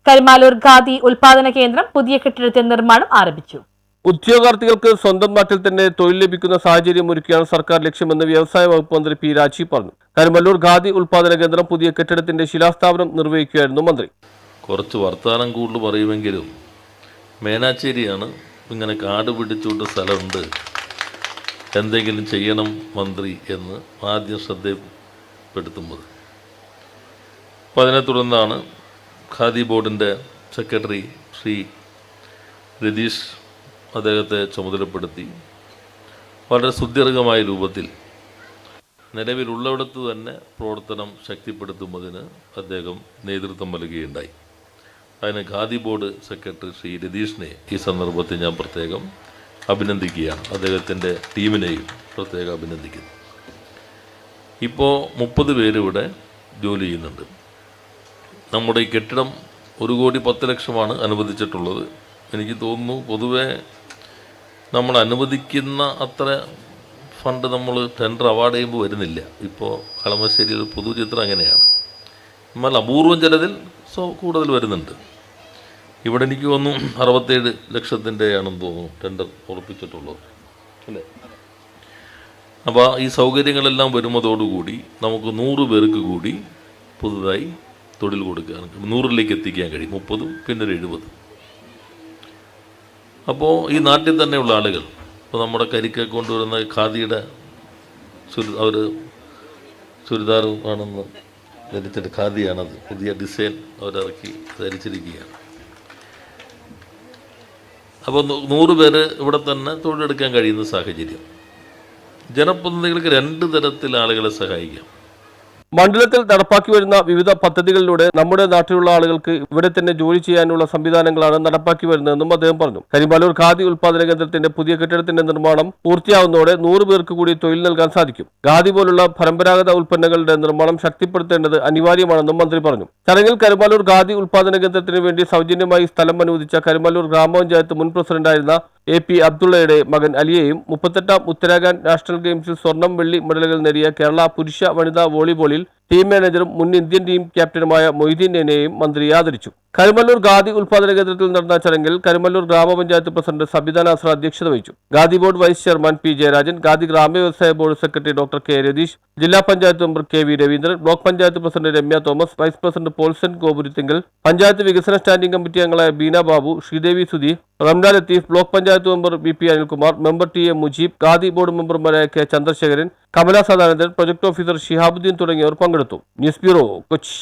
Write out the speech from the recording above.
കരിമാലൂർ ഖാദി ഉൽപാദന കേന്ദ്രം പുതിയ കെട്ടിടത്തിന്റെ നിർമ്മാണം ആരംഭിച്ചു. ഉദ്യോഗാർത്ഥികൾക്ക് സ്വന്തം നാട്ടിൽ തന്നെ തൊഴിൽ ലഭിക്കുന്ന സാഹചര്യം ഒരുക്കിയാണ് സർക്കാർ ലക്ഷ്യമെന്ന് വ്യവസായ വകുപ്പ് മന്ത്രി പി രാജീവ് പറഞ്ഞു. കരിമല്ലൂർ ഖാദി ഉൽപാദന കേന്ദ്രം പുതിയ കെട്ടിടത്തിന്റെ ശിലാസ്ഥാപനം നിർവഹിക്കുകയായിരുന്നു മന്ത്രി. കുറച്ച് വർത്തമാനം കൂടുതൽ പറയുമെങ്കിലും മേനാച്ചേരിയാണ് ഇങ്ങനെ കാട് പിടിച്ചുകൊണ്ട് സ്ഥലമുണ്ട്, എന്തെങ്കിലും ചെയ്യണം മന്ത്രി എന്ന് ആദ്യം ശ്രദ്ധപ്പെടുത്തുന്നത്. അപ്പോൾ അതിനെ തുടർന്നാണ് ഖാദി ബോർഡിൻ്റെ സെക്രട്ടറി ശ്രീ രതീഷ് അദ്ദേഹത്തെ ചുമതലപ്പെടുത്തി വളരെ സുദീർഘമായ രൂപത്തിൽ നിലവിലുള്ളിടത്ത് തന്നെ പ്രവർത്തനം ശക്തിപ്പെടുത്തുന്നതിന് അദ്ദേഹം നേതൃത്വം നൽകുകയുണ്ടായി. അതിന് ഖാദി ബോർഡ് സെക്രട്ടറി ശ്രീ രതീഷിനെ ഈ സന്ദർഭത്തിൽ ഞാൻ പ്രത്യേകം അഭിനന്ദിക്കുകയാണ്. അദ്ദേഹത്തിൻ്റെ ടീമിനെയും പ്രത്യേകം അഭിനന്ദിക്കുന്നു. ഇപ്പോൾ 30 പേര് ഇവിടെ ജോലി ചെയ്യുന്നുണ്ട്. നമ്മുടെ ഈ കെട്ടിടം 1,10,00,000 അനുവദിച്ചിട്ടുള്ളത്. എനിക്ക് തോന്നുന്നു പൊതുവെ നമ്മൾ അനുവദിക്കുന്ന അത്ര ഫണ്ട് നമ്മൾ ടെൻഡർ അവാർഡ് ചെയ്യുമ്പോൾ വരുന്നില്ല. ഇപ്പോൾ കളമശ്ശേരിയിൽ പൊതുചിത്രം അങ്ങനെയാണ്. എന്നാൽ അപൂർവം ചിലതിൽ കൂടുതൽ വരുന്നുണ്ട്. ഇവിടെ എനിക്ക് തോന്നുന്നു 67 ലക്ഷത്തിൻ്റെ ആണെന്ന് തോന്നുന്നു ടെൻഡർ ഉറപ്പിച്ചിട്ടുള്ളത് അല്ലേ. അപ്പോൾ ഈ സൗകര്യങ്ങളെല്ലാം വരുന്നതോടുകൂടി നമുക്ക് 100 പേർക്ക് കൂടി പുതുതായി തൊഴിൽ കൊടുക്കാൻ 100ലേക്ക് എത്തിക്കാൻ കഴിയും. 30 പിന്നെ 70. അപ്പോൾ ഈ നാട്ടിൽ തന്നെയുള്ള ആളുകൾ ഇപ്പോൾ നമ്മുടെ കരിക്ക് കൊണ്ടുവരുന്ന ഖാദിയുടെ അവർ ചുരിദാർ ആണെന്ന് ധരിച്ചിട്ട് ഖാദിയാണത് പുതിയ ഡിസൈൻ അവരിറക്കി ധരിച്ചിരിക്കുകയാണ്. അപ്പോൾ 100 പേര് ഇവിടെ തന്നെ തൊഴിലെടുക്കാൻ കഴിയുന്ന സാഹചര്യം. ജനപ്രതിനിധികൾക്ക് 2 തരത്തിൽ ആളുകളെ സഹായിക്കാം. മണ്ഡലത്തിൽ നടപ്പാക്കി വരുന്ന വിവിധ പദ്ധതികളിലൂടെ നമ്മുടെ നാട്ടിലുള്ള ആളുകൾക്ക് ഇവിടെ തന്നെ ജോലി ചെയ്യാനുള്ള സംവിധാനങ്ങളാണ് നടപ്പാക്കി വരുന്നതെന്നും അദ്ദേഹം പറഞ്ഞു. കരിമാലൂർ ഖാദി ഉൽപാദന കേന്ദ്രത്തിന്റെ പുതിയ കെട്ടിടത്തിന്റെ നിർമ്മാണം പൂർത്തിയാവുന്നതോടെ 100 പേർക്ക് കൂടി തൊഴിൽ നൽകാൻ സാധിക്കും. ഖാദി പോലുള്ള പരമ്പരാഗത ഉൽപ്പന്നങ്ങളുടെ നിർമ്മാണം ശക്തിപ്പെടുത്തേണ്ടത് അനിവാര്യമാണെന്നും മന്ത്രി പറഞ്ഞു. ചടങ്ങിൽ കരിമാലൂർ ഖാദി ഉൽപാദന കേന്ദ്രത്തിന് വേണ്ടി സൗജന്യമായി സ്ഥലം അനുവദിച്ച കരിമാലൂർ ഗ്രാമപഞ്ചായത്ത് മുൻ പ്രസിഡന്റായിരുന്ന AP അബ്ദുള്ളയുടെ മകൻ അലിയെയും 38ാം ഉത്തരാഖണ്ഡ് നാഷണൽ ഗെയിംസിൽ സ്വർണം വെള്ളി മെഡലുകൾ നേടിയ കേരള പുരുഷ വനിതാ വോളിബോളിൽ ടീം മാനേജറും മുൻ ഇന്ത്യൻ ടീം ക്യാപ്റ്റനുമായ മൊയ്തീനെയും മന്ത്രി ആദരിച്ചു. കരിമല്ലൂർ ഖാദി ഉൽപാദന കേന്ദ്രത്തിൽ നടന്ന ചടങ്ങിൽ കരിമല്ലൂർ ഗ്രാമപഞ്ചായത്ത് പ്രസിഡന്റ് സബിത നാസർ അധ്യക്ഷത വഹിച്ചു. Khadi board vice chairman P Jayarajan, Khadi ഗ്രാമ വ്യവസായ board secretary doctor K Ratheesh, ജില്ലാ panchayat member KV Raveendran, block panchayat president Ramya Thomas, vice president Paulson Gopurathingal, panchayat വികസന സ്റ്റാൻഡിംഗ് കമ്മിറ്റി അംഗങ്ങളായ Beena Babu, Sreedevi Sudhi, Ramla Latheef, block panchayat member BP Anilkumar, member TA Mujeeb, Khadi board മെമ്പർമാരായ K Chandrasekharan, Kamala Sadanandan, project officer Shihabuddeen തുടങ്ങിയവർ പങ്കെടുത്തു. News bureau, Kochi.